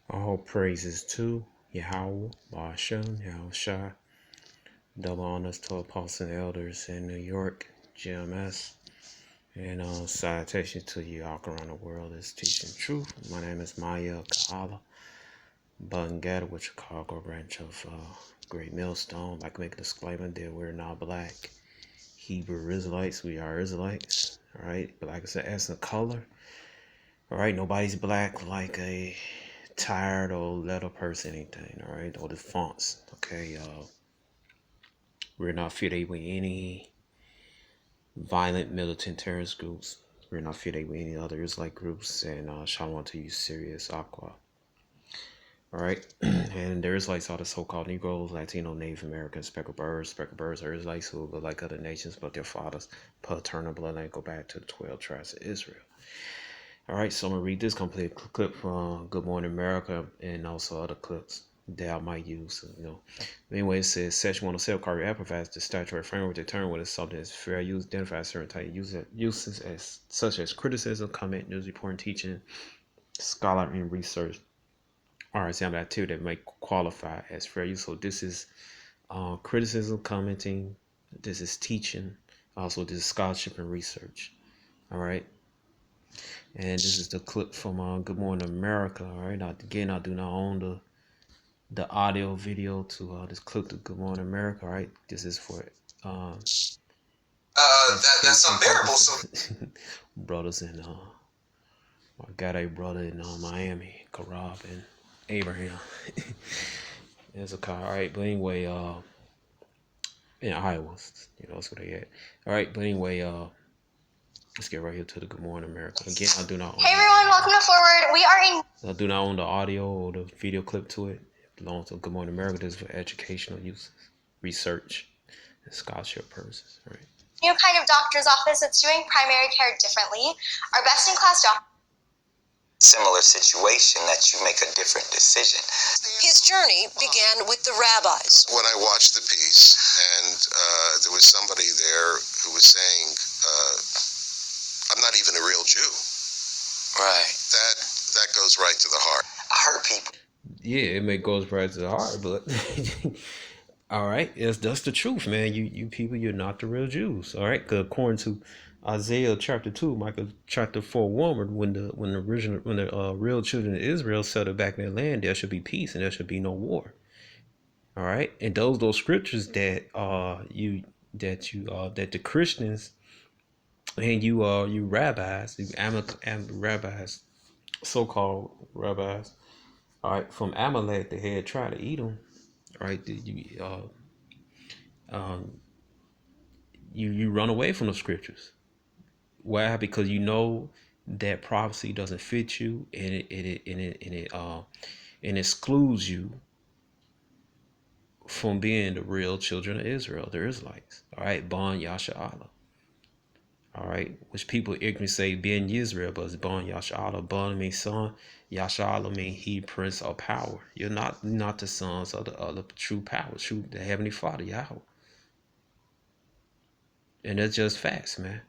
All praises to Yahweh, Ba'ashem, Yahushua. Double honors to apostles and elders in New York, GMS. And salutations to you all around the world that's teaching truth. My name is Maya Kahala Bungada with Chicago branch of Great Millstone. I'd like to make a disclaimer that we're not black Hebrew Israelites. We are Israelites. Alright. But like I said, as a color. Alright, nobody's black like a tired or letter person, anything, alright? Or the fonts. Okay, we're not affiliated with any violent militant terrorist groups. We're not affiliated with any other Israelite groups, and shalom to you, Sirius Aqua. Alright, and the Israelites are the so-called Negroes, Latino, Native Americans, speckled birds. Speckled birds are Israelites who look like other nations, but their fathers' paternal bloodline go back to the 12 tribes of Israel. Alright, so I'm going to read this complete clip from Good Morning America and also other clips that I might use. Anyway, it says Section 107 Carrier provides the statutory framework to determine whether something is fair use, identifies certain type of uses as such as criticism, comment, news reporting, teaching, scholarly and research, or example activity that may qualify as fair use. So this is criticism, commenting, this is teaching, also this is scholarship and research. Alright. And this is the clip from Good Morning America. All right. Now, again, I do not own the audio video to this clip to Good Morning America. All right. This is for that's unbearable. So brothers in I got a brother in Miami, Karab and Abraham. There's a car. All right. But anyway, in Iowa, that's where they at. All right. But anyway, let's get right here to the Good Morning America. Again, I do not own. Hey everyone, welcome to Forward. We are in. I do not own the audio or the video clip to it. It belongs to Good Morning America. This is for educational uses, research, and scholarship purposes. All right. New kind of doctor's office that's doing primary care differently. Our best in class doctor. Similar situation that you make a different decision. His journey began with the rabbis. When I watched the piece, and there was somebody there who was saying, I'm not even a real Jew. Right. That goes right to the heart. I heard people. Yeah, it goes right to the heart, but all right, that's the truth, man. You people, you're not the real Jews. All right, because according to Isaiah chapter 2, Micah chapter 4:1, when the real children of Israel settle back in their land, there should be peace and there should be no war. All right, and those scriptures that that the Christians and you rabbis, rabbis, so-called rabbis, all right, from Amalek, they had tried to eat them. All right, you run away from the scriptures. Why? Because you know that prophecy doesn't fit you, and it excludes you from being the real children of Israel, the Israelites. All right, Bon Yasha Allah. All right, which people ignorantly say Ben Yisrael, but it's Bon Yasha Allah. Bon means son, Yasha Allah means he, prince of power. You're not the sons of the true power, the heavenly Father, Yahweh. And that's just facts, man.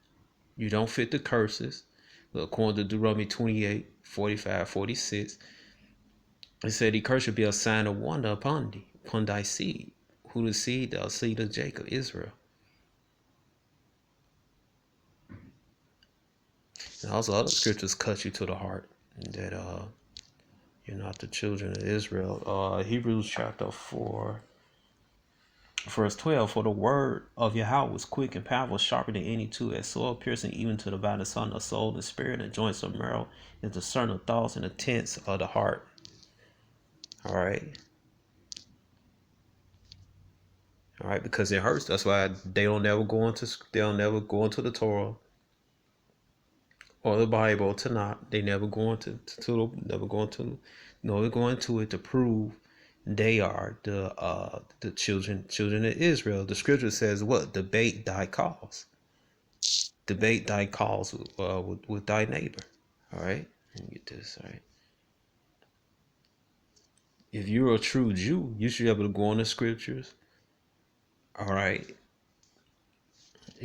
You don't fit the curses. According to Deuteronomy 28, 45, 46, it said the curse should be a sign of wonder upon thee, upon thy seed. Who the seed? The seed of Jacob, Israel. And also other scriptures cut you to the heart that you're not the children of Israel. Hebrews chapter 4, verse 12, for the word of Yahweh was quick and powerful, sharper than any two-edged sword, piercing even to the dividing asunder of soul and spirit and joints of marrow, and discerning thoughts and intents of the heart. All right. All right, because it hurts. That's why they don't never go into the Torah or the Bible to not. They never go into it to prove they are the children of Israel. The scripture says what? Debate thy cause. Debate thy cause with thy neighbor. All right, let me get this. All right. If you're a true Jew, you should be able to go on the scriptures. All right.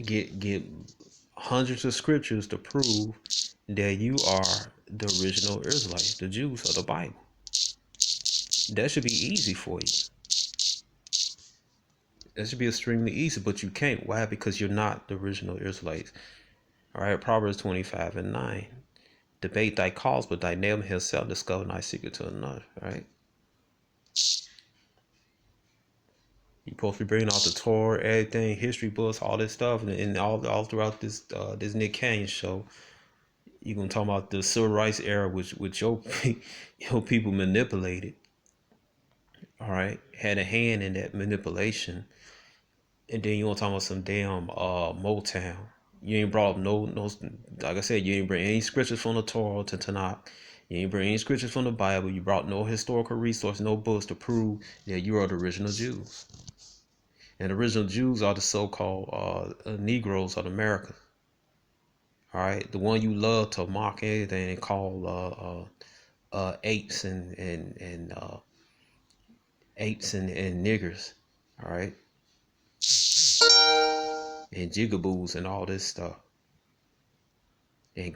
Get hundreds of scriptures to prove that you are the original Israelites, the Jews of the Bible. That should be easy for you. That should be extremely easy, but you can't. Why? Because you're not the original Israelites. All right, Proverbs 25:9. Debate thy cause, but thy neighbor himself discover thy secret to another. All right. You're supposed to be bringing out the Torah, everything, history books, all this stuff, and all throughout this Nick Cannon show. You're gonna talk about the civil rights era, which your people manipulated. All right, had a hand in that manipulation, and then you want to talk about some damn Motown. You ain't brought up no like I said, you ain't bring any scriptures from the Torah to Tanakh. You ain't bring any scriptures from the Bible. You brought no historical resource, no books to prove that you are the original Jews. And the original Jews are the so-called Negroes of America. All right, the one you love to mock anything and call apes and apes and niggers. All right, and jigaboos and all this stuff. And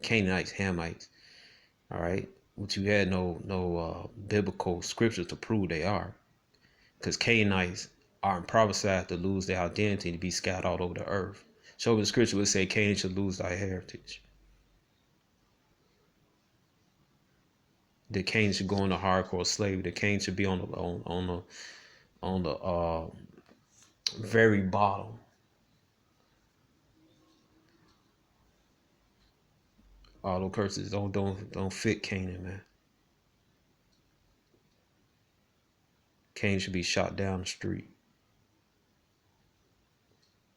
Canaanites, Hamites. All right, which you had no biblical scriptures to prove they are, because Canaanites are prophesied to lose their identity, to be scattered all over the earth. Show me the scripture would say Canaan should lose thy heritage. That Canaan should go into hardcore slavery. That Canaan should be on the very bottom. All those curses don't fit Canaan, man. Canaan should be shot down the street.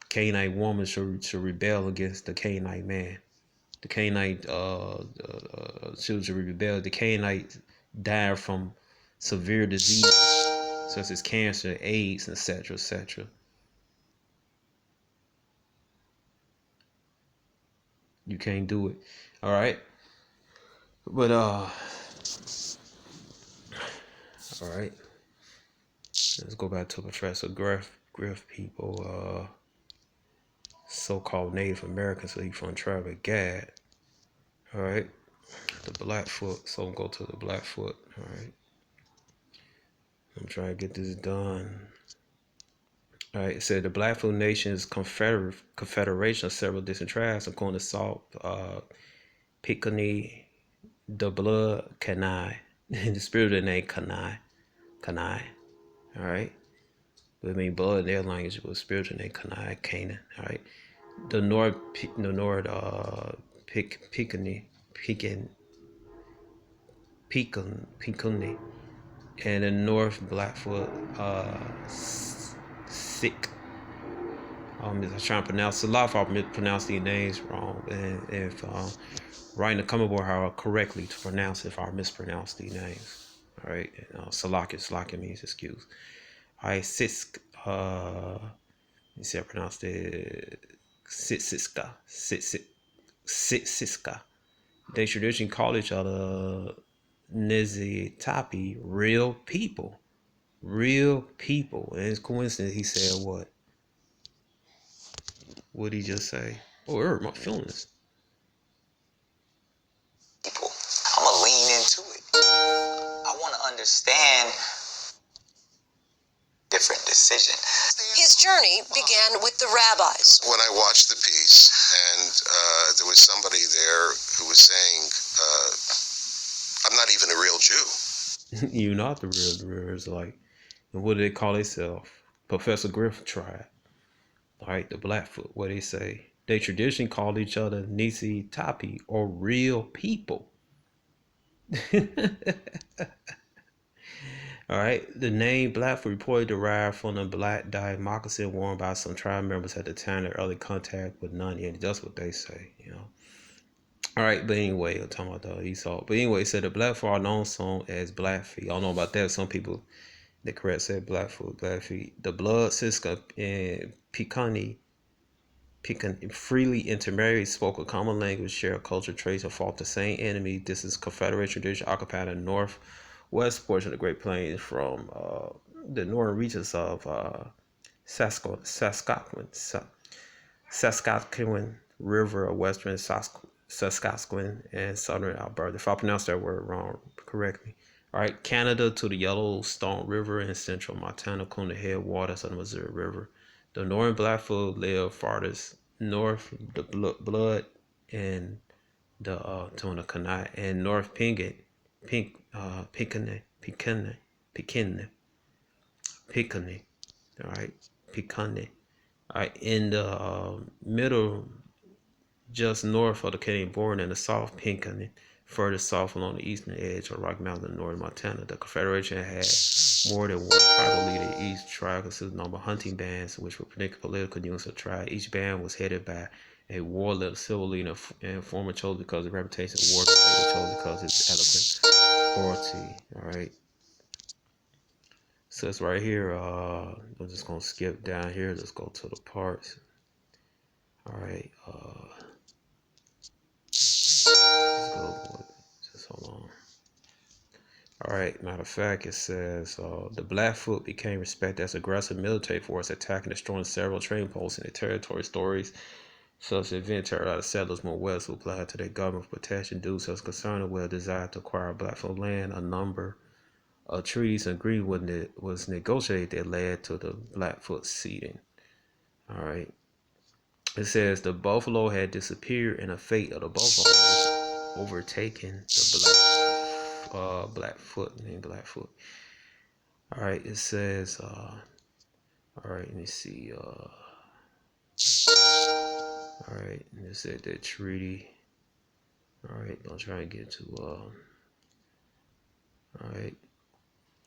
Canaanite woman should rebel against the Canaanite man. The Canaanite children should rebel. The Canaanites died from severe disease such as cancer, AIDS, etc., etc. You can't do it. All right. But all right. Let's go back to Professor Griff people, so-called Native Americans, so he's from Tribe of Gad. All right. The Blackfoot. So go to the Blackfoot. All right. I'm trying to get this done. All right. It said the Blackfoot Nation's confederation of several distant tribes, according to Salt, Pickney, the blood, Kanai. The spirit of the name Kanai. All right. But I mean, blood in their language was spiritual name Kanai, Canaan. All right. The North Picuni, and the North Blackfoot Sick. I'm trying to pronounce a lot of I pronounce these names wrong, and if writing a comment board how correctly to pronounce if I mispronounce these names. All right, Salaka means excuse. All right, Sisk. Let me see, I pronounced it Sitsiska. They traditionally call each other Nizitapi, real people. Real people. And it's coincidence he said what? What did he just say? Oh, it hurt my feelings. People, I'm going to lean into it. I want to understand different decision. His journey began with the rabbis. When I watched the piece, and there was somebody there who was saying, I'm not even a real Jew. You're not the real Israelite. And what do they call themselves? Professor Griff tribe. All right, the Blackfoot. What they say? They traditionally called each other Nisi Tapi, or real people. All right, the name Blackfoot reported derived from the black dyed moccasin worn by some tribe members at the time of early contact with non-Indians. That's what they say, you know. All right, but anyway, I'm talking about the Esau. But anyway, it said the Blackfoot are known song as Blackfeet. I don't know about that. Some people, the correct said Blackfoot, Blackfeet. The blood Siska and Picani freely intermarried, spoke a common language, share culture traits, and fought the same enemy. This is Confederate tradition occupying the northwest portion of the Great Plains from the northern reaches of Saskatchewan River of western Saskatchewan, and southern Alberta. If I pronounce that word wrong, correct me. All right, Canada to the Yellowstone River in central Montana, including the headwaters of the Missouri River. The northern Blackfoot live farthest north, the Blood and the Tuna Kanai, and North Picayune, all right, Picayune, all right, in the middle, just north of the Canadian border, and the South Picayune, further south along the eastern edge of Rocky Mountain in northern Montana. The Confederation had more than one tribal leader. Each tribe consisted of a number of hunting bands, which were particular political units of the tribe. Each band was headed by a warlord, civil leader, and former chosen because of the reputation of war, chosen because of his eloquent oratory. All right. So it's right here. I'm just gonna skip down here. Let's go to the parts. All right. Let's go. Just hold on. All right. Matter of fact, it says the Blackfoot became respected as aggressive military force, attacking and destroying several trading posts in their territory. Stories such event terrorized out of settlers moved west, who applied to their government for protection due to concern with a desire to acquire Blackfoot land. A number of treaties and agreement was negotiated that led to the Blackfoot ceding. All right. It says the buffalo had disappeared, and the fate of the buffalo was overtaken the Blackfoot. All right. It says. All right. Let me see. All right. And it said that treaty. All right. I'll try and get to. All right.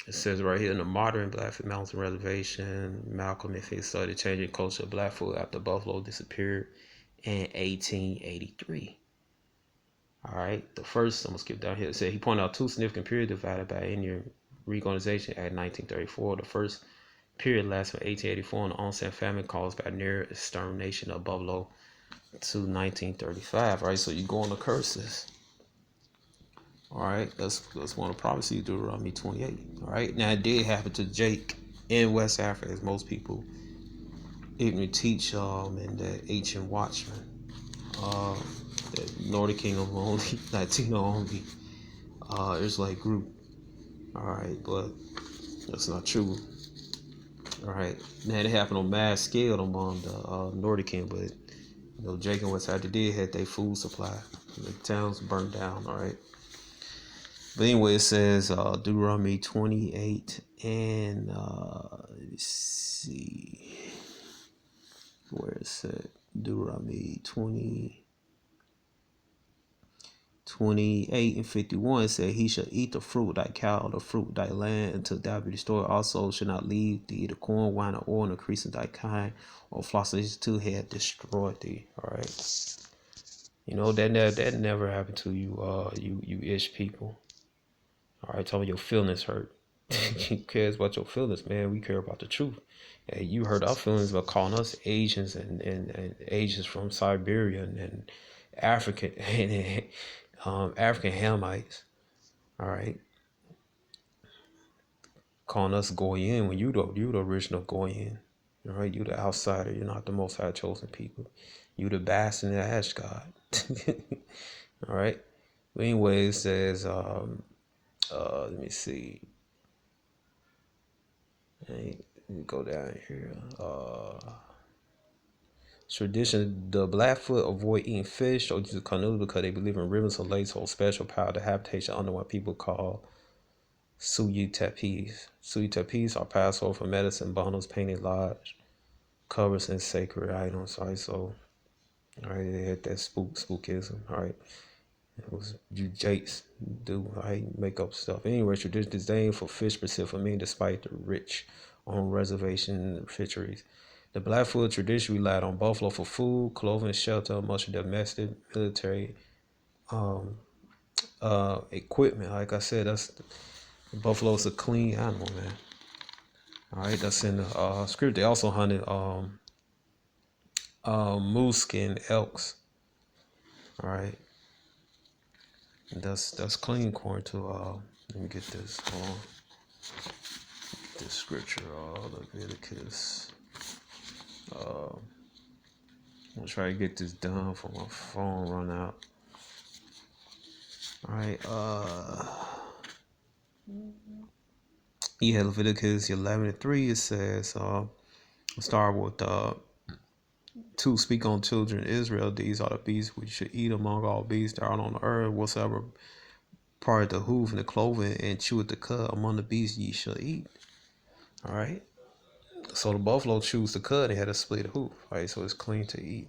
It says right here in the modern Blackfoot Mountain Reservation, Malcolm and Fisk started changing culture of Blackfoot after buffalo disappeared in 1883. All right, the first, I'm gonna skip down here. It said he pointed out two significant periods divided by Indian reorganization at 1934. The first period lasted from 1884 on the onset famine caused by near extermination of buffalo to 1935. All right, so you go on the curses. All right, that's one of the prophecies, Deuteronomy 28. All right, now it did happen to Jake in West Africa, as most people even teach in the ancient Watchmen. The Nordic Kingdom only, Latino only, Israelite group. All right, but that's not true. All right, now it happened on mass scale among the Nordic Kingdom, but Jake and West Africa did have their food supply. The towns burned down. All right. But anyway, it says Deuteronomy 28 and let me see where it said Deuteronomy 28 and 51. It said, he shall eat the fruit thy cow, the fruit thy land, until thou be destroyed. Also shall not leave thee the corn, wine, or oil, increase in thy kind, or flocks of these two have destroyed thee. All right. That never happened to you, you ish people. All right, tell me your feelings hurt. Who cares about your feelings, man? We care about the truth. Hey, you hurt our feelings about calling us Asians and Asians from Siberia and African and African Hamites. All right, calling us Goyen when you the original Goyen. All right, you the outsider. You're not the Most High chosen people. You the bastard and the ash god. All right. But anyway, it says let me see. Let me go down here. Tradition: the Blackfoot avoid eating fish or use canoes because they believe in rivers or lakes hold special power to habitation under what people call suyu tapis. Suyu tapis are passed over for medicine, bundles, painted large covers, and sacred items. All right, so they had that spookism. All right. It was you Jakes do make up stuff. Anyway, tradition disdain for fish specifically, despite the rich on reservation fisheries. The Blackfoot tradition relied on buffalo for food, clothing, shelter, much of domestic military equipment. Like I said, the buffalo's a clean animal, man. All right, that's in the script. They also hunted moose and elks. All right. That's clean according to let me get this this scripture, Leviticus. I'm gonna try to get this done before my phone run out. All right. You had Leviticus 11:3. It says, start with 2. Speak on children of Israel. These are the beasts which you should eat among all beasts that are on the earth. Whatsoever part of the hoof and the cloven and chew at the cud among the beasts ye shall eat. All right. So the buffalo chews the cud and had a split hoof. All right. So it's clean to eat.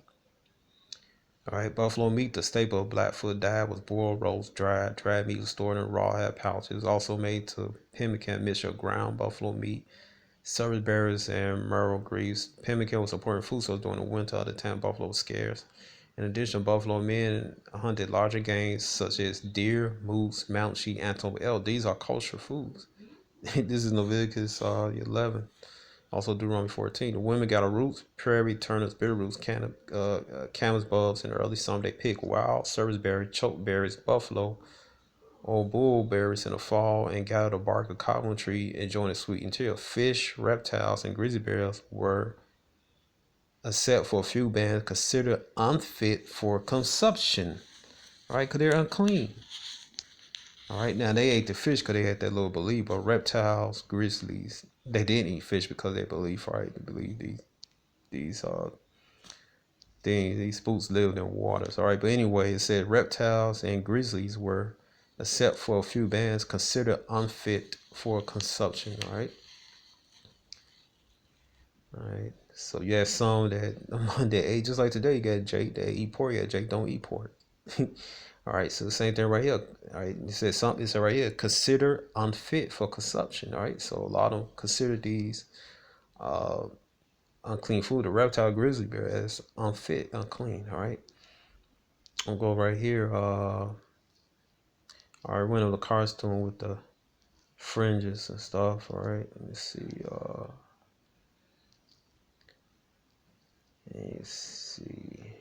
All right. Buffalo meat, the staple of Blackfoot diet, was boiled, roast, dried. Dried meat was stored in raw, had pouches. Also made to pemmican mixture of ground buffalo meat, service berries, and marrow grease. Pemmican was important food source during the winter of the time buffalo was scarce. In addition, buffalo men hunted larger game such as deer, moose, mountain sheep, antelope, elk. These are kosher foods. This is Leviticus 11. Also Deuteronomy 14. The women got a roots, prairie, turnips, bitter roots, camas bulbs. In the early summer, they pick wild serviceberry, chokeberries, buffalo, or bullberries in the fall, and gather the bark of cottonwood tree, enjoying a sweet interior. Fish, reptiles, and grizzly bears were, except for a few bands, considered unfit for consumption. All right, because they're unclean. All right, now they ate the fish because they had that little belief, but reptiles, grizzlies, they didn't eat fish because they believe, right? They believe these things, these spooks lived in waters. All right, but anyway, it said reptiles and grizzlies were, except for a few bands, considered unfit for consumption. All right. All right. So you have some that ate just like today. You got Jake that eat pork. You got Jake don't eat pork. All right. So the same thing right here. All right. It says something. It said right here, consider unfit for consumption. All right. So a lot of them consider these unclean food. The reptile grizzly bear as unfit, unclean. All right. I'll go right here. All right. Went on the costume with the fringes and stuff. All right. Let me see. Let me see.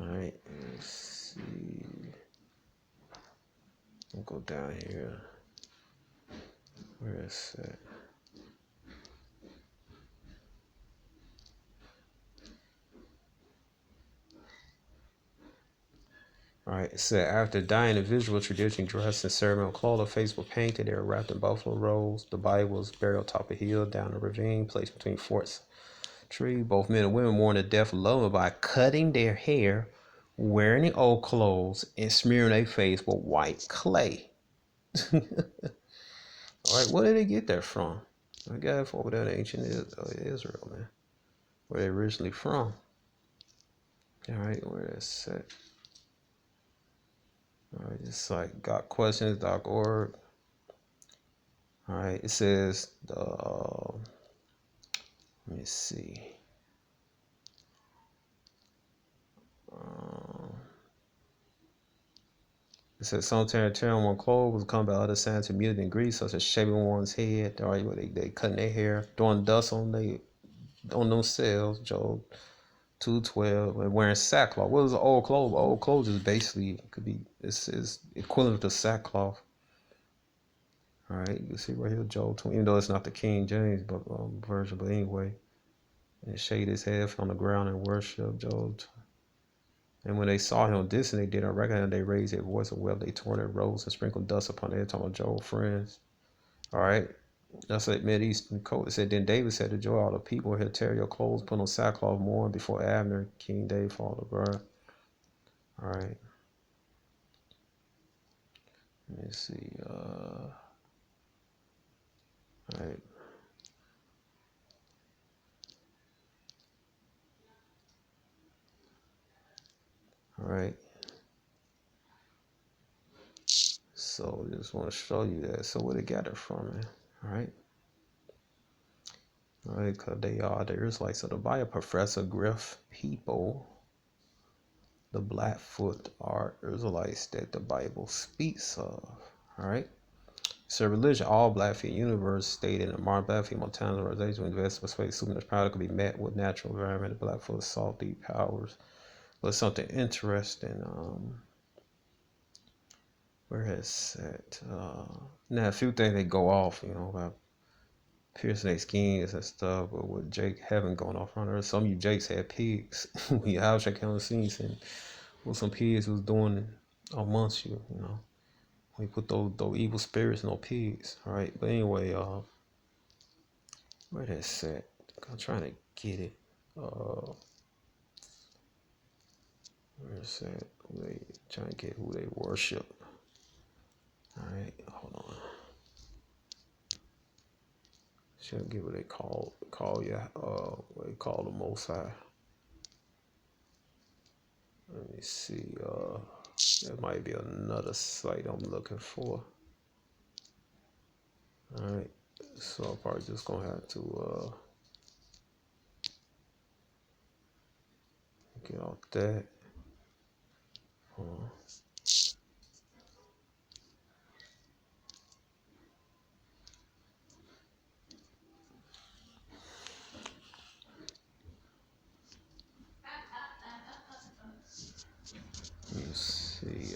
All right, let's see. I'll go down here. Where is it? All right, it said after dying, the visual tradition dressed in ceremonial clothes, face was painted. They were wrapped in buffalo robes. The body was buried on top of a hill, down a ravine, placed between forts tree. Both men and women mourned the death of loved by cutting their hair, wearing the old clothes, and smearing their face with white clay. All right, where did they get that from? I guess over there in ancient Israel, man. Where they originally from. All right, where that's at. All right, it's like gotquestions.org. All right, it says let me see. It says some tearing one clothes was come by other signs of mutilation in Greece, such as shaving one's head. All right, where they cutting their hair, throwing dust on themselves. Job 2:12, and wearing sackcloth. What is old clothes? Old clothes is basically it's equivalent to sackcloth. All right, you can see right here, Job 20, even though it's not the King James version, but anyway, and shake his head on the ground and worship Job. And when they saw him distant, they did not recognize. They raised their voice and wept. They tore their robes and sprinkled dust upon their head. Talking about Job's friends. All right. That's like Mideastern code. It said, then David said to Joab, all the people here, tear your clothes, put on sackcloth, mourn before Abner, King David, fall to birth. All right. Let me see. All right. All right. So just want to show you that. So where they got it from, man. All right. All right, because they are the Israelites of the Bible. Professor Griff people, the Blackfoot are Israelites that the Bible speaks of. All right. So religion, all Blackfeet universe stated in the modern Blackfeet Montana organization invest with space, assuming this product could be met with natural environment. The Blackfoot salty powers. But something interesting. Where is it? Now a few things they go off, about piercing their skins and stuff, but with Jake having gone off on her, some of you Jakes had pigs. We house check on the scenes and what some pigs was doing amongst you, you know. We put those evil spirits in those pigs. Alright, but anyway, where that set? I'm trying to get it. Where is that? They trying to get who they worship. Alright, hold on. She'll get what they call what they call the Most High. Let me see. That might be another site I'm looking for. Alright, so I'm probably just gonna have to get off that. Let me see.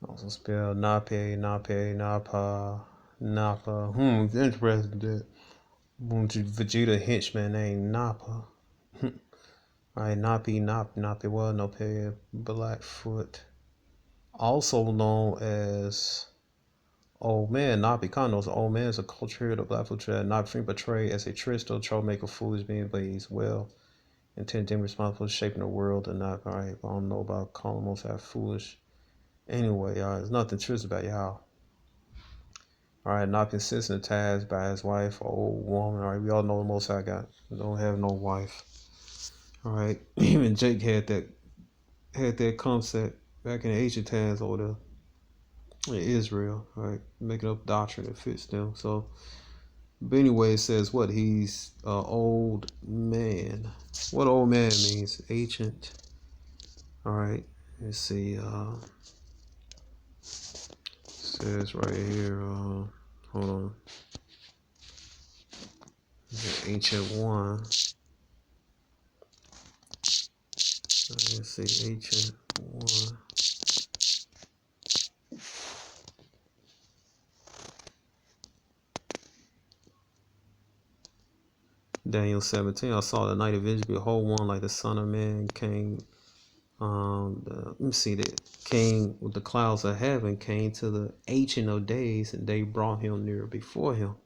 Also spell Nape, Napa. It's interesting that Vegeta henchman named Nappa. Alright, Napi, well, Nope, Blackfoot. Also known as Old Man. Napi Condos. Old Man is a culture of the Blackfoot tribe. Napi Free portrayed as a trickster, troublemaker, foolish being, but he's well intending responsible for shaping the world and not. Alright, I don't know about calling most that foolish. Anyway, there's nothing true about y'all. Alright, not consistent task by his wife, old woman. Alright, we all know the most I got. Don't have no wife. Alright, even Jake had that concept back in the ancient times over there in Israel. Alright, making up doctrine that fits them. So, but anyway, it says what? He's old man. What old man means? Ancient. Alright, let's see. Says right here, hold on. The ancient one. Let's see, ancient one. Daniel 17. I saw the night of vision, behold, one like the Son of Man came. Let me see, that came with the clouds of heaven, came to the Ancient of Days, and they brought him near before him.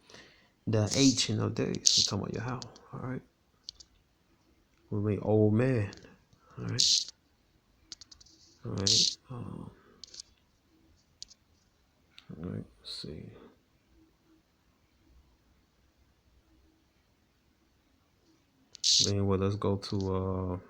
The Ancient of Days. I'm talking about your house. All right. We mean old man. All right. All right. All right. Let's see. Anyway, let's go to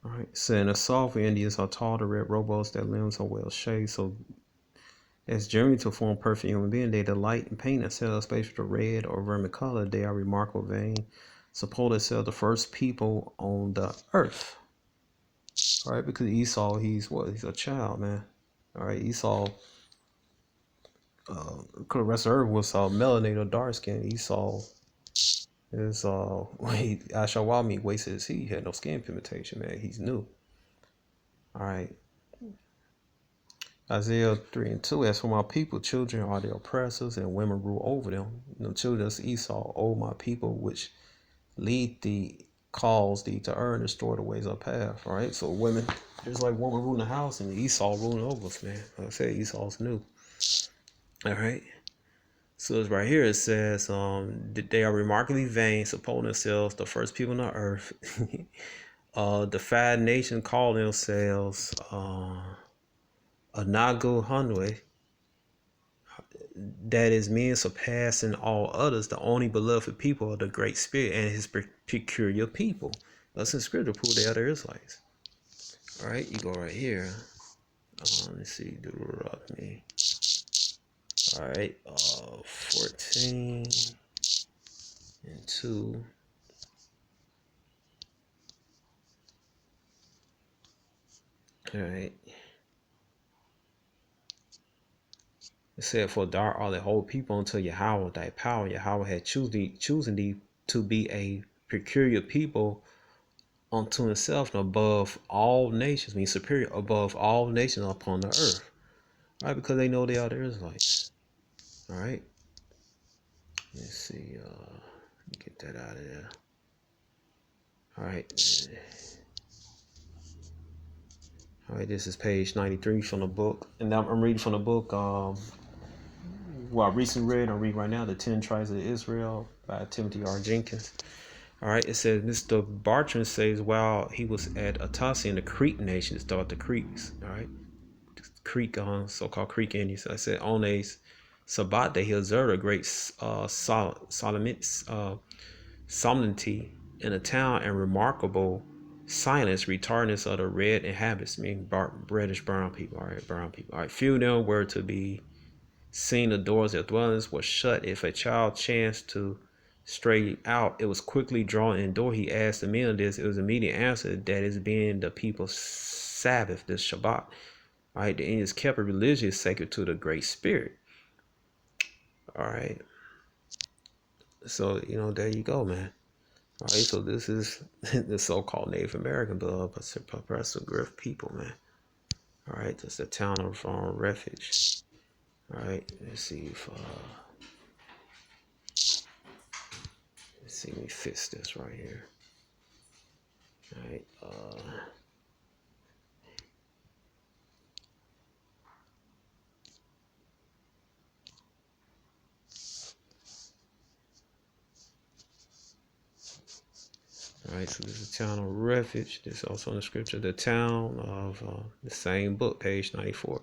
Alright, saying the soft Indians are tall to red robots that limbs are well shaped. So as journey to form perfect human being, they delight in paint and sell space to red or vermicolor. They are remarkable vain. Suppose they sell the first people on the earth. Alright, because Esau, he's what? He's a child, man. Alright, Esau, the rest of the earth was melanated or dark skin. Esau is Ashawami wasted his seed. He had no skin pigmentation, man. He's new. Alright. Isaiah 3:2, as for my people, children are the oppressors, and women rule over them. The children of Esau, O my people, which lead thee, cause thee to err and destroy the ways of path. Right? So women, there's like women ruling the house and Esau ruling over us, man. Like I said, Esau's new. All right. So it's right here. It says, they are remarkably vain, supposing themselves the first people on the earth. The 5 nations call themselves Anagu Hanwe. That is, men surpassing all others, the only beloved people of the Great Spirit and his peculiar people. That's in scripture prove they are the Israelites. All right, you go right here. Let's see, Deuteronomy. All right, 14:2. All right. It said, "For thou art the whole people unto Yahweh thy power. Yahweh had chosen thee to be a peculiar people unto himself and above all nations," means superior above all nations upon the earth. All right, because they know they are the Israelites. All right. Let's see. Get that out of there. All right. All right, this is page 93 from the book. And now I'm reading from the book, I recently read, I'm reading right now, The 10 Tribes of Israel by Timothy R. Jenkins. All right, it says, Mr. Bartram says while he was at Atasi in the Creek Nation, it started the Creeks, all right? Creek, so-called Creek Indians. I said, on a Sabbath day, he observed a great solemnity in the town and remarkable silence, retardness of the red inhabitants, meaning reddish brown people, all right, brown people. All right, few of them were to be seen. The doors of their dwellings were shut. If a child chanced to stray out, it was quickly drawn indoor. He asked the men of this. It was immediate answer that is being the people's Sabbath, this Shabbat. All right, the Indians kept a religious sacred to the Great Spirit. All right, so there you go, man. All right, so this is the so-called Native American blood, Professor Griff people, man. All right, that's the town of refuge. All right, let's see if let's see, let me fix this right here. All right, all right, so this is the town of refuge. This is also in the scripture. The town of the same book, page 94.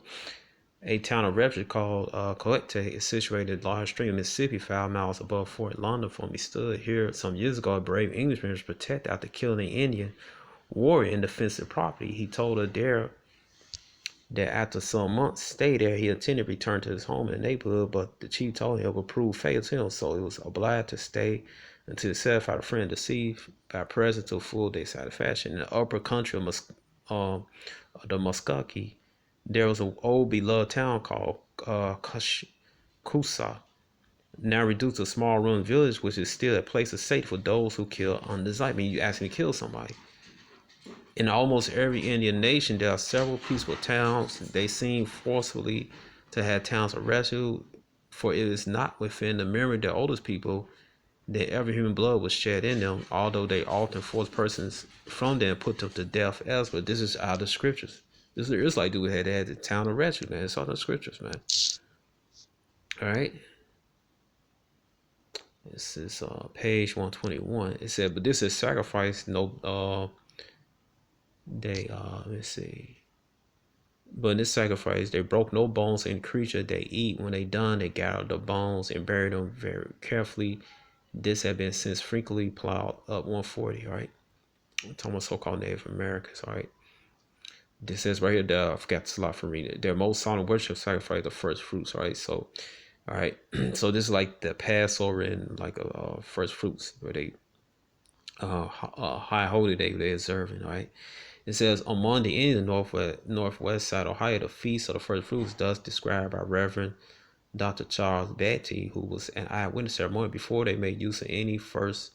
A town of refuge called Collecte is situated large stream of Mississippi, 5 miles above Fort London. From we stood here some years ago, a brave Englishman was protected after killing an Indian warrior in defensive property. He told her there that after some months stay there, he intended to return to his home in the neighborhood, but the chief told him it would prove fatal to him, so he was obliged to stay until he satisfied a friend deceived by present to full day satisfaction. In the upper country of the Muskogee, there was an old beloved town called Kusa, now reduced to a small ruined village, which is still a place of safety for those who kill undesired. I mean, you actually kill somebody. In almost every Indian nation, there are several peaceful towns. They seem forcefully to have towns of refuge, for it is not within the memory of the oldest people that every human blood was shed in them, although they often forced persons from them and put them to death elsewhere. This is out of the scriptures. This is the Israelite dude had the town of refuge, man. It's all the scriptures, man. All right. This is page 121. It said, but this is sacrifice. No, let's see. But in this sacrifice, they broke no bones in creature they eat. When they done, they gathered the bones and buried them very carefully. This had been since frequently plowed up 140, right? I'm talking about so-called Native Americans, all right? This says right here that I forgot this a lot from reading it. Their most solemn worship sacrifice the first fruits, right? So, all right. So this is like the Passover and like first fruits where they high holy day they observing, right? It says among the Indian northwest side of Ohio, the feast of the first fruits, thus described by Reverend Dr. Charles Batty, who was an eyewitness ceremony before they made use of any first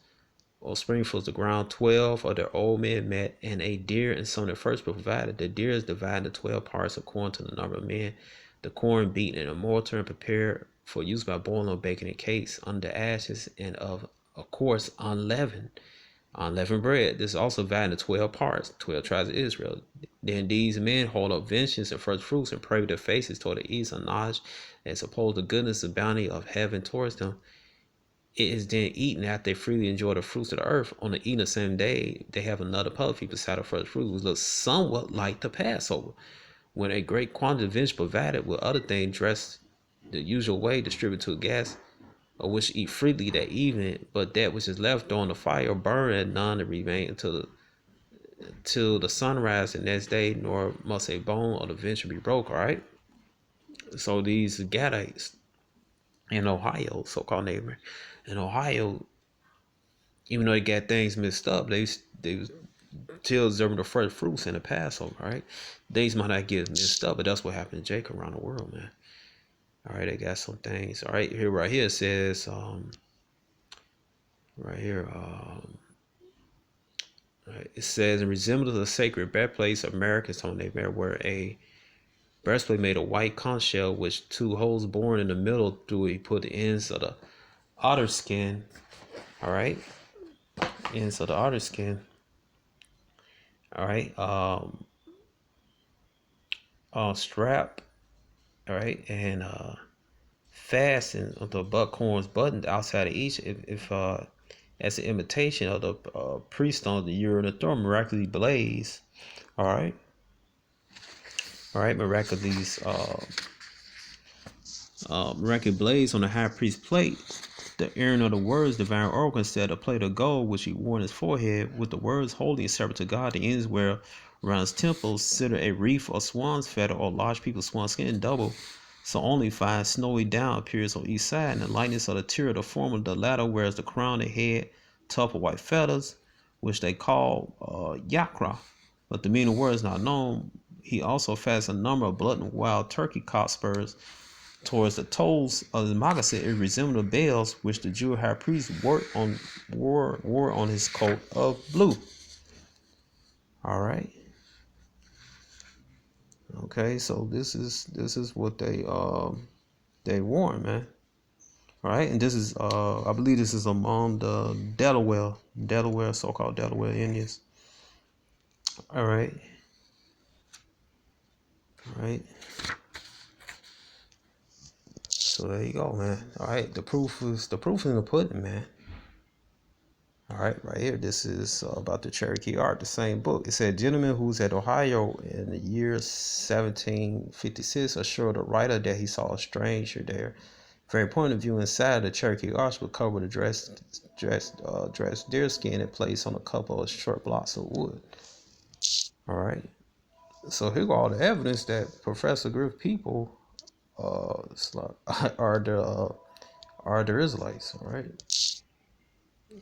or spring fruits. The ground 12 of their old men met, and a deer and some of their first provided. The deer is divided into 12 parts according to the number of men. The corn beaten in a mortar and prepared for use by boiling or baking in cakes under ashes and of course unleavened. Unleavened bread. This is also divided into 12 parts, 12 tribes of Israel. Then these men hold up vengeance and first fruits and pray with their faces toward the east and knowledge and suppose the goodness and bounty of heaven towards them. It is then eaten after they freely enjoy the fruits of the earth. On the eating the same day, they have another public feast beside the first fruits, which looks somewhat like the Passover, when a great quantity of vengeance provided with other things dressed the usual way, distributed to guests, or which eat freely that evening, but that which is left on the fire burn, and none to remain until the sunrise the next day, nor must a bone or the venture be broke. All right. So these Gadites in Ohio, so-called neighbor in Ohio, even though they got things mixed up, they still observing the first fruits in the Passover. Right. Things might not get mixed up, but that's what happened to Jacob around the world, man. All right, they got some things. All right, right here it says, right here, it says, in resemblance of the sacred birthplace of Americans, they wear a breastplate made of white conch shell, which 2 holes bored in the middle through it. He put the ends of the otter skin. All right, ends of the otter skin. All right, strap. All right, and fasten the buckhorns buttoned outside of each. If as an imitation of the priest on the Urim and Thummim miraculously blaze. All right, miraculously blaze on the high priest's plate. The Aaron of the words, divine oracle, instead a plate of gold which he wore on his forehead, with the words holy and separate to God. The ends where around his temples consider a wreath or swan's feather or large people's swan skin double. So only 5 snowy down appears on each side, and the lightness of the tier of the former, the latter wears the crown and head, tuft of white feathers, which they call yakra, but the meaning of the word is not known. He also fastened a number of blood and wild turkey cock spurs towards the toes of the moccasin. It resembled the bells which the Jewish high priest wore on his coat of blue. All right. Okay, so this is what they wore, man. All right, and this is I believe this is among the Delaware, so-called Delaware Indians. All right. All right. So there you go, man. All right, the proof is in the pudding, man. All right, right here. This is about the Cherokee art, the same book. It said, gentleman who's at Ohio in the year 1756 assured the writer that he saw a stranger there. From a point of view inside, the Cherokee arch was covered with dressed deer skin and placed on a couple of short blocks of wood. All right. So here go all the evidence that Professor Griff people are the Israelites. All right.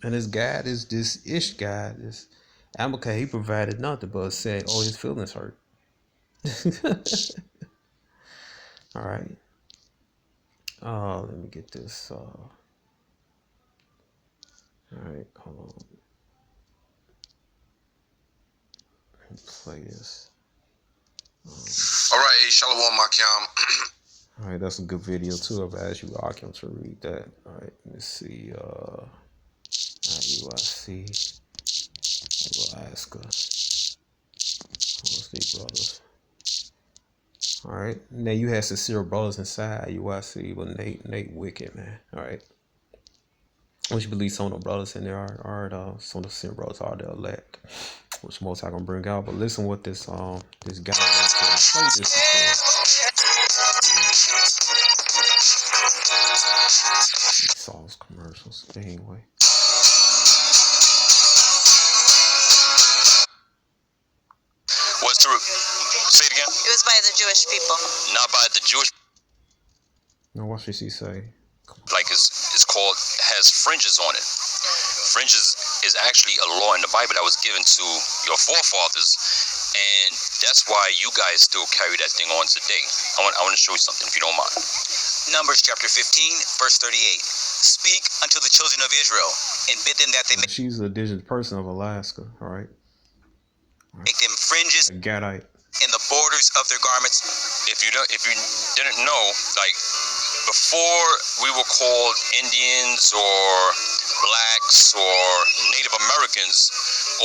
And this guy, this Ish guy, this Amalek, he provided nothing but said, oh, his feelings hurt. All right. Let me get this. All right, hold on. Let me play this. All right, Shalom Makiam. All right, that's a good video too. I've asked you Akim to read that. All right, let me see. IUIC, Alaska. Let's see, brothers. All right, now you had sincere brothers inside IUIC, but Nate wicked, man. All right, which you believe some of the brothers in there are some of the sincere brothers are the elect, which most I gonna bring out. But listen what this guy play this. Saul's commercials. Anyway. What's the say it again? It was by the Jewish people. Not by the Jewish. Now what should she say? Like it's called, has fringes on it. Fringes is actually a law in the Bible that was given to your forefathers, and that's why you guys still carry that thing on today. I want to show you something, if you don't mind. Numbers chapter 15, verse 38. Speak unto the children of Israel, and bid them that they She's a indigenous person of Alaska, all right? Make them fringes a Gadite in the borders of their garments. If you didn't know, like before we were called Indians or blacks or Native Americans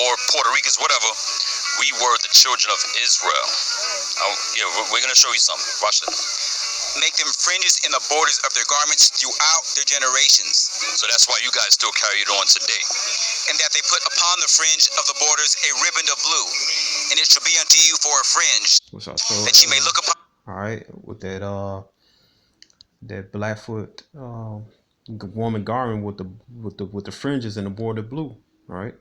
or Puerto Ricans, whatever, we were the children of Israel. Yeah, we're going to show you something. Watch this. Make them fringes in the borders of their garments throughout their generations. So that's why you guys still carry it on today. And that they put upon the fringe of the borders a ribbon of blue, and it shall be unto you for a fringe, that ye may look upon. All right, with that Blackfoot woman garment with the fringes and the border blue. All right.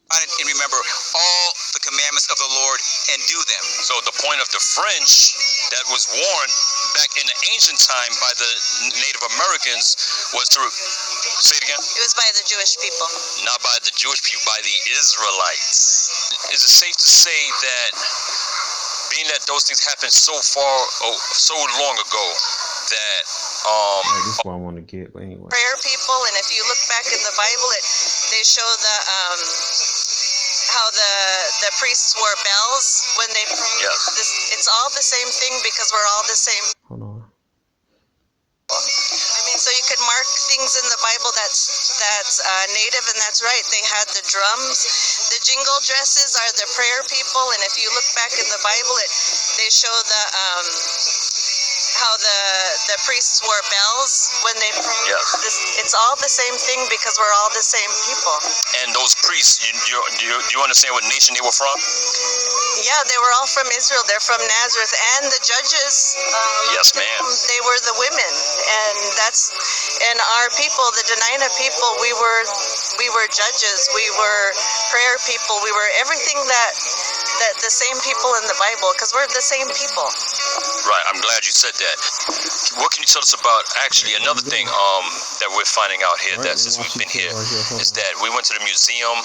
And remember all the commandments of the Lord and do them. So the point of the fringe that was worn back in the ancient time by the Native Americans was to, say it again? It was by the Jewish people. Not by the Jewish people, by the Israelites. Is it safe to say that, being that those things happened so long ago, that this is what I want to get, but anyway. Prayer people, and if you look back in the Bible, they show how the priests wore bells when they prayed. Yes. It's all the same thing because we're all the same. Hold on. I mean, so you could mark things in the Bible that's native, and that's right. They had the drums. The jingle dresses are the prayer people, and if you look back in the Bible, they show how the priests wore bells when they prayed. Yes. It's all the same thing because we're all the same people. And those priests, do you understand what nation they were from? Yeah, they were all from Israel. They're from Nazareth, and the judges. Yes, ma'am. They were the women, and our people, the Denina people. We were judges. We were prayer people. We were everything that the same people in the Bible, because we're the same people. Right. I'm glad you said that. What can you tell us about, actually, another thing that we're finding out here, that since we've been here, is that we went to the museum,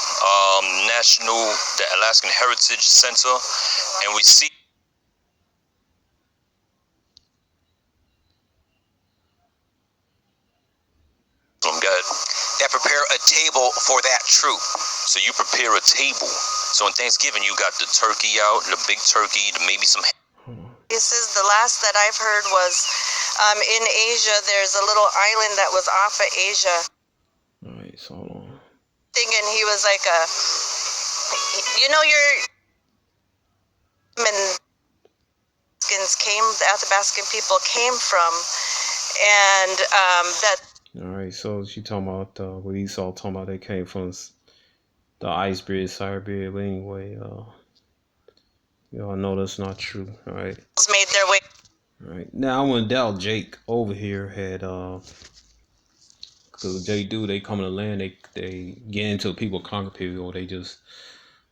the Alaskan Heritage Center, and we see that prepare a table for that troop. So you prepare a table. So on Thanksgiving, you got the turkey out, the big turkey, maybe some. This is the last that I've heard was in Asia. There's a little island that was off of Asia. All right, so hold on. And he was like the Athabascan people came from, and that. All right, so she talking about what Esau talking about. They came from the ice bridge, Siberia. But anyway, y'all know that's not true. All right. Made their way. All right. Now I wouldn't doubt Jake over here had because they come in the land, they get into people, conquer people, or they just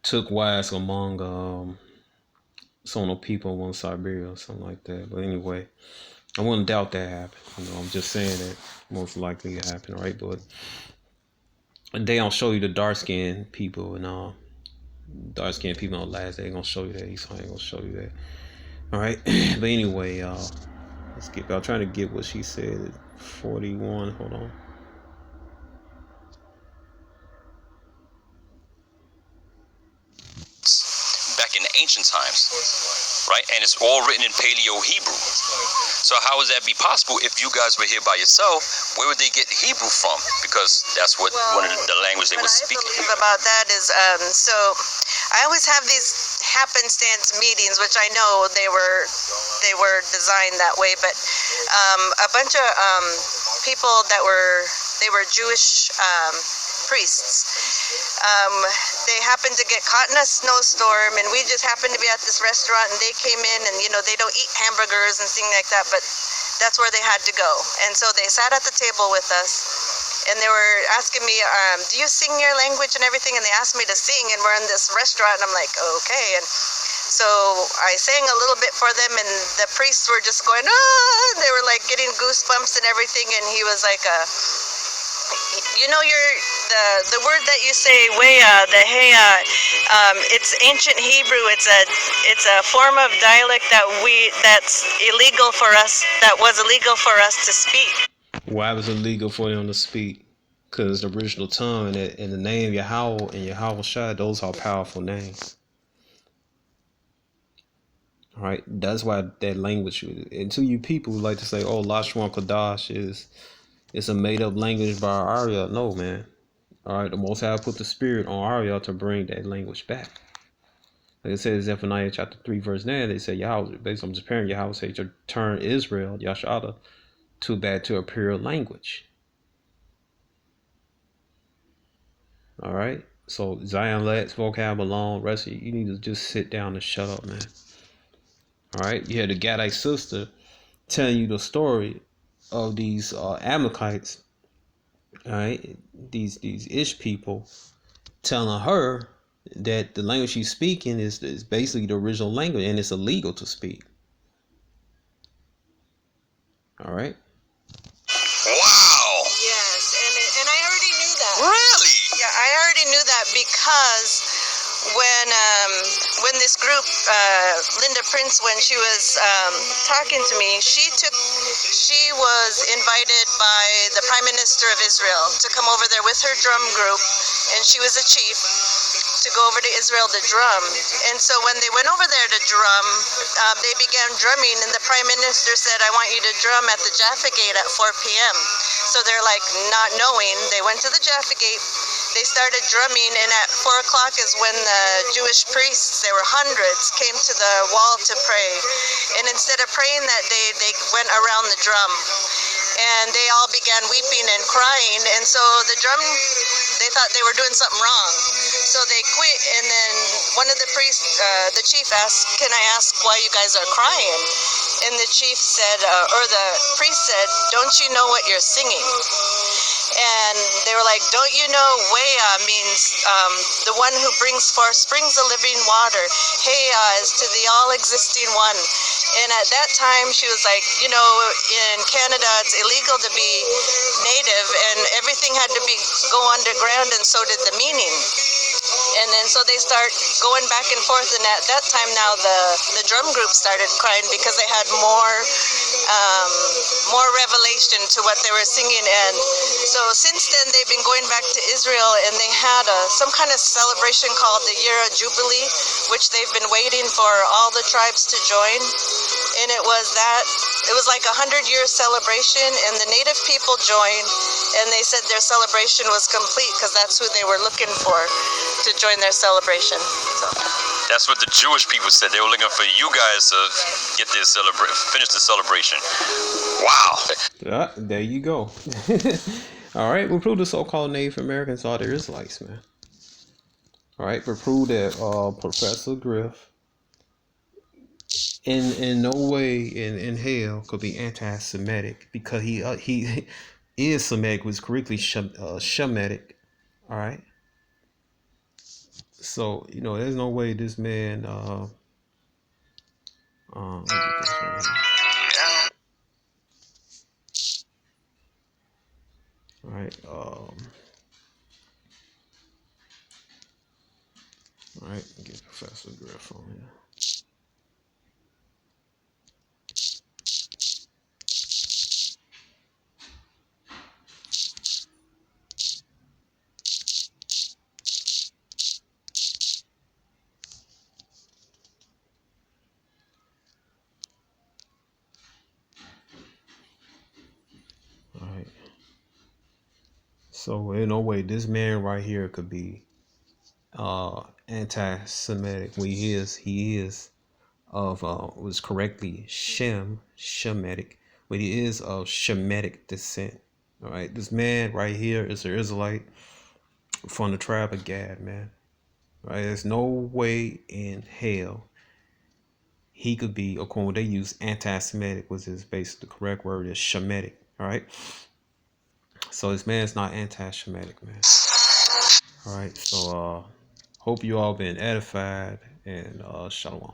took wives among some of the people in Siberia or something like that. But anyway, I wouldn't doubt that happened. I'm just saying that most likely it happened, right? But they don't show you the dark-skinned people and dark-skinned people on the last day. They're gonna show you that. Esau ain't gonna show you that. All right. But anyway, let's get. I'm trying to get what she said. 41. Hold on. Back in the ancient times, right? And it's all written in Paleo-Hebrew. So how would that be possible if you guys were here by yourself? Where would they get Hebrew from? Because that's one of the language they were speaking. What I believe about that is, so I always have these happenstance meetings, which I know they were designed that way, but a bunch of people that were Jewish priests. They happened to get caught in a snowstorm, and we just happened to be at this restaurant, and they came in, and they don't eat hamburgers and things like that, but that's where they had to go. And so they sat at the table with us, and they were asking me, do you sing your language and everything? And they asked me to sing, and we're in this restaurant, and I'm like, okay. And so I sang a little bit for them, and the priests were just going, ah, they were like getting goosebumps and everything, and he was like, the word that you say, it's ancient Hebrew. It's a form of dialect that's illegal for us. That was illegal for us to speak. Why was it illegal for them to speak? Because the original tongue and the name Yahweh and Yahweh Shai, those are powerful names. All right, that's why that language. And to you people who like to say, "Oh, Lashwan Kodash is a made-up language by Arya." No, man. All right, the Most High put the spirit on Ariel to bring that language back. Like it says, Zephaniah chapter 3, verse 9, they say, Yahweh, based on preparing Yahweh, say to turn Israel, Yashada, back to a pure language. All right, so Zion Lex, vocab alone, rest of you need to just sit down and shut up, man. All right, you had the Gadite sister telling you the story of these Amalekites. All right, these Ish people telling her that the language she's speaking is basically the original language and it's illegal to speak. All right. Wow. Yes, and I already knew that. Really? Yeah, I already knew that because when this group, Linda Prince, when she was talking to me, she was invited by the Prime Minister of Israel to come over there with her drum group, and she was a chief, to go over to Israel to drum. And so when they went over there to drum, they began drumming, and the Prime Minister said, I want you to drum at the Jaffa Gate at 4 p.m. So they're like not knowing. They went to the Jaffa Gate. They started drumming, and at 4 o'clock is when the Jewish priests, there were hundreds, came to the wall to pray. And instead of praying that day, they went around the drum. And they all began weeping and crying. And so the drum, they thought they were doing something wrong. So they quit. And then one of the priests, the chief asked, can I ask why you guys are crying? And the chief said, or the priest said, don't you know what you're singing? And they were like, don't you know Weah means the one who brings forth springs of living water. Heya is to the all-existing one. And at that time, she was like, you know, in Canada, it's illegal to be native, and everything had to go underground, and so did the meaning. And then so they start going back and forth, and at that time now the drum group started crying because they had more revelation to what they were singing. And so since then they've been going back to Israel, and they had some kind of celebration called the Year of Jubilee, which they've been waiting for all the tribes to join. And it was like 100-year celebration, and the native people joined, and they said their celebration was complete because that's who they were looking for to join their celebration. So. That's what the Jewish people said. They were looking for you guys to get this finish the celebration. Wow. Yeah, there you go. All right, we proved the so-called Native Americans are the Israelites, man. All right, we proved that Professor Griff in no way in hell could be anti-Semitic because he is Semitic, was correctly Shemitic. All right. So you know, there's no way this man. Let me get this right here. All right. All right. Get Professor Griff on here. All right. So in no way this man right here could be anti-Semitic. He is of was correctly Shemitic, but he is of Shemitic descent. All right, this man right here is an Israelite from the tribe of Gad, man. All right, there's no way in hell he could be, according to what they use, anti-Semitic, which is basically the correct word is Shemitic. All right, so this man's not anti-Shemitic, man. All right, so hope you all been edified, and shalom.